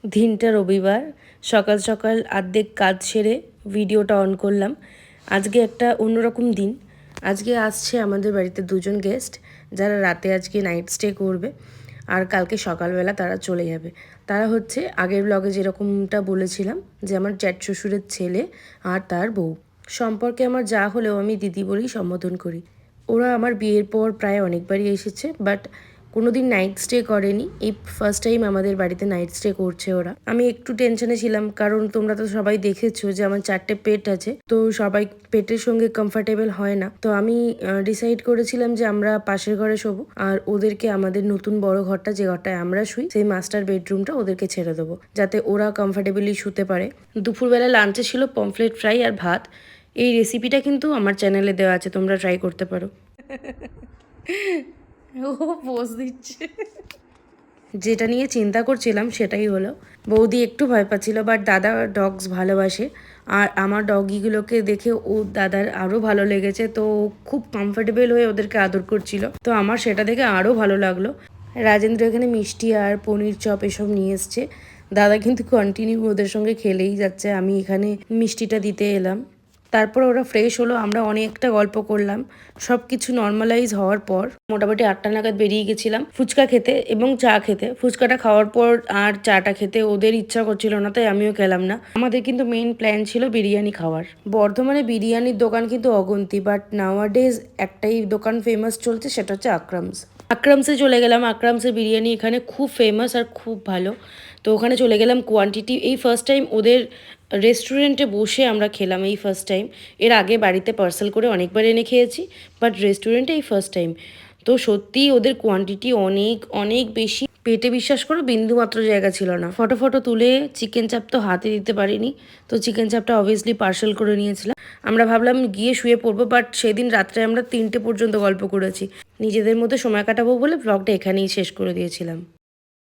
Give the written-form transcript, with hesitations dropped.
দিনটা রবিবার, সকাল সকাল অর্ধেক কাজ সেরে ভিডিওটা অন করলাম। আজকে একটা অন্যরকম দিন। আজকে আসছে আমাদের বাড়িতে দুজন গেস্ট, যারা রাতে আজকে নাইট স্টে করবে আর কালকে সকালবেলা তারা চলে যাবে। তারা হচ্ছে আগের ব্লগে যেরকমটা বলেছিলাম যে আমার জ্যাঠ শ্বশুরের ছেলে আর তার বউ। সম্পর্কে আমার যা হলেও আমি দিদি বলেই সম্বোধন করি। ওরা আমার বিয়ের পর প্রায় অনেকবারই এসেছে, বাট কোনোদিন নাইট স্টে করেনি। এই ফার্স্ট টাইম আমাদের বাড়িতে নাইট স্টে করছে ওরা। আমি একটু টেনশনে ছিলাম, কারণ তোমরা তো সবাই দেখেছো যে আমার 4টে পেট আছে, তো সবাই পেটের সঙ্গে কমফর্টেবল হয় না। তো আমি ডিসাইড করেছিলাম যে আমরা পাশের ঘরে শোবো, আর ওদেরকে আমাদের নতুন বড় ঘরটা, যে ঘরটায় আমরা শুই, সেই মাস্টার বেডরুমটা ওদেরকে ছেড়ে দেবো, যাতে ওরা কমফর্টেবলি শুতে পারে। দুপুরবেলা লাঞ্চে ছিল পমফ্লেট ফ্রাই আর ভাত। এই রেসিপিটা কিন্তু আমার চ্যানেলে দেওয়া আছে, তোমরা ট্রাই করতে পারো। ও পোজ দিচ্ছে। যেটা নিয়ে চিন্তা করছিলাম সেটাই হলো। বৌদি একটু ভয় পাচ্ছিল, বাট দাদা ডগস ভালোবাসে, আর আমার ডগিগুলোকে দেখে ও দাদার আরও ভালো লেগেছে, তো খুব কমফোর্টেবল হয়ে ওদেরকে আদর করছিল। তো আমার সেটা দেখে আরও ভালো লাগলো। রাজেন্দ্র এখানে মিষ্টি আর পনির চপ এসব নিয়ে এসছে। দাদা কিন্তু কন্টিনিউ ওদের সঙ্গে খেলেই যাচ্ছে। আমি এখানে মিষ্টিটা দিতে এলাম। তারপর ওরা ফ্রেশ হলো, আমরা অনেকটা গল্প করলাম। সব কিছু নর্মালাইজ হওয়ার পর মোটামুটি 8টা নাগাদ বেরিয়ে গেছিলাম ফুচকা খেতে এবং চা খেতে। ফুচকাটা খাওয়ার পর আর চাটা খেতে ওদের ইচ্ছা করছিল না, তাই আমিও খেলাম না। আমাদের কিন্তু মেইন প্ল্যান ছিল বিরিয়ানি খাওয়ার। বর্ধমানে বিরিয়ানির দোকান কিন্তু অগন্তি, বাট নাওয়াডেজ একটাই দোকান ফেমাস চলছে, সেটা হচ্ছে আকরামস। আকরামসে চলে গেলাম। আকরামসের বিরিয়ানি এখানে খুব ফেমাস আর খুব ভালো। তো ওখানে চলে গেলাম। কোয়ান্টিটি এই ফার্স্ট টাইম ওদের রেস্টুরেন্টে বসে আমরা খেলাম, এই ফার্স্ট টাইম। এর আগে বাড়িতে পার্সেল করে অনেকবার এনে খেয়েছি, বাট রেস্টুরেন্টে এই ফার্স্ট টাইম। তো সত্যিই ওদের কোয়ান্টিটি অনেক অনেক বেশি। পেটে বিশ্বাস করো বিন্দুমাত্র জায়গা ছিল না। ফটো তুলে চিকেন চাপ তো হাতে দিতে পারিনি, তো চিকেন চাপটা অবভিয়াসলি পার্সেল করে নিয়েছিলাম। আমরা ভাবলাম গিয়ে শুয়ে পড়বো, বাট সেদিন রাত্রে আমরা 3টে পর্যন্ত গল্প করেছি। নিজেদের মধ্যে সময় কাটাবো বলে ব্লগটা এখানেই শেষ করে দিয়েছিলাম।